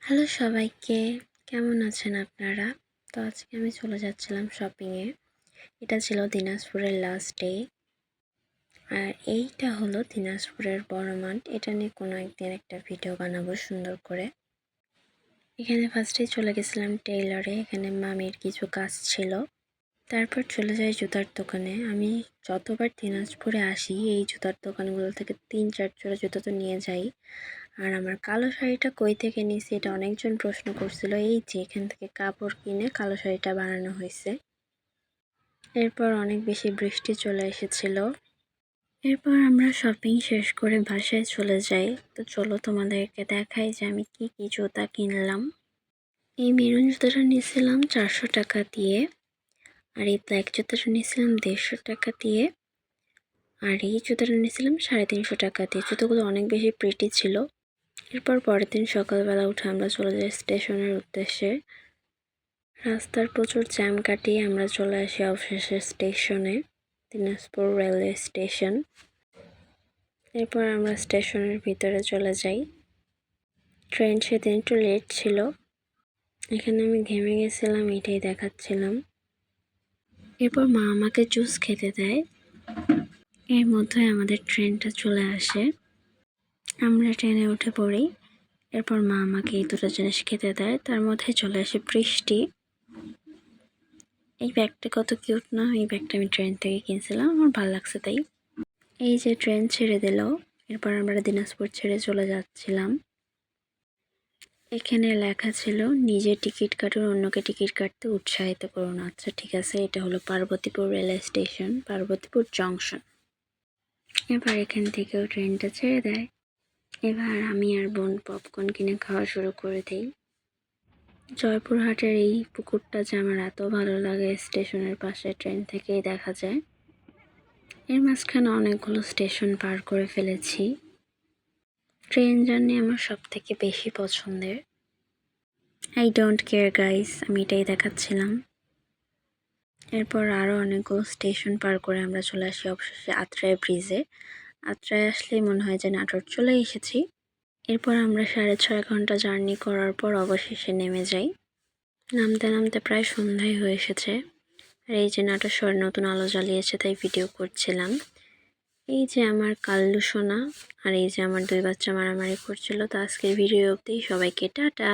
Hello সবাইকে, কেমন আছেন আপনারা? তো আজকে আমি চলে যাচ্ছিলাম শপিংয়ে। এটা ছিল দিনাজপুরের লাস্ট ডে। আর এইটা হলো দিনাজপুরের বড় মাঠ। এটা নিয়ে কোনো একদিন একটা ভিডিও বানাবো সুন্দর করে। এখানে ফার্স্টেই চলে গেছিলাম টেইলরে। এখানে মামির কিছু কাজ ছিল। তারপর চলে যাই জুতার দোকানে। আমি যতবার দিনাজপুরে আসি এই জুতার দোকানগুলো থেকে ৩-৪ জোড়া জুতো তো নিয়ে যাই। আর আমার কালো শাড়িটা কই থেকে নিয়েছি এটা অনেকজন প্রশ্ন করছিল। এই যে এখান থেকে কাপড় কিনে কালো শাড়িটা বানানো হয়েছে। এরপর অনেক বেশি বৃষ্টি চলে এসেছিল। এরপর আমরা শপিং শেষ করে বাসায় চলে যাই। তো চলো তোমাদেরকে দেখাই যে আমি কি কি জুতা কিনলাম। এই মেরুন জুতাটা নিয়েছিলাম 400 টাকা দিয়ে। আর এই ব্ল্যাক জুতাটা নিয়েছিলাম 150 টাকা দিয়ে। আর এই জুতাটা নিয়েছিলাম 350 টাকা দিয়ে। জুতোগুলো অনেক বেশি প্রিটি ছিল। এরপর পরের দিন সকালবেলা উঠে আমরা চলে যাই স্টেশনের উদ্দেশ্যে। রাস্তার প্রচুর জ্যাম কাটিয়ে আমরা চলে আসি অবশেষে স্টেশনে, দিনাজপুর রেলওয়ে স্টেশন। এরপর আমরা স্টেশনের ভিতরে চলে যাই। ট্রেন সেদিন একটু লেট ছিল। এখানে আমি ঘেমে গেছিলাম, এটাই দেখাচ্ছিলাম। এরপর মা আমাকে জুস খেতে দেয়। এর মধ্যে আমাদের ট্রেনটা চলে আসে। আমরা ট্রেনে উঠে পড়ি। এরপর মা আমাকে এই দুটো জিনিস খেতে দেয়। তার মধ্যে চলে আসে বৃষ্টি। এই ব্যাগটা কত কিউট না? এই ব্যাগটা আমি ট্রেন থেকে কিনছিলাম, আমার ভালো লাগছে তাই। এই যে ট্রেন ছেড়ে দিল। এরপর আমরা দিনাজপুর ছেড়ে চলে যাচ্ছিলাম। এখানে লেখা ছিল নিজে টিকিট কাটুন, অন্যকে টিকিট কাটতে উৎসাহিত করুন। আচ্ছা ঠিক আছে, এটা হলো Parbatipur railway station, Parbatipur junction. এবার এখান থেকেও ট্রেনটা ছেড়ে দেয়। এবার আমি আর বোন পপকর্ন কিনে খাওয়া শুরু করে দিই। জয়পুরহাটের এই পুকুরটা যে আমার এত ভালো লাগে, স্টেশনের পাশে ট্রেন থেকেই দেখা যায়। এর মাঝখানে অনেকগুলো স্টেশন পার করে ফেলেছি। ট্রেন জার্নি আমার সব থেকে বেশি পছন্দের। আই ডোন্ট কেয়ার গাইস, আমি এটাই দেখাচ্ছিলাম। এরপর আরও অনেকগুলো স্টেশন পার করে আমরা চলে আসি অবশেষে আত্রাই ব্রিজে। আত্রাই আসলেই মনে হয় যে নাটোর চলে এসেছি। এরপর আমরা 6.5 ঘন্টা জার্নি করার পর অবশেষে নেমে যাই। নামতে নামতে প্রায় সন্ধ্যায় হয়ে এসেছে। আর এই যে নাটোর শহরে নতুন আলো জ্বালিয়েছে তাই ভিডিও করছিলাম। এই যে আমার কাল্লু সোনা আর এই যে আমার 2 বাচ্চা মারামারি করছিল। তো আজকের ভিডিও অবধি, সবাইকে টাটা।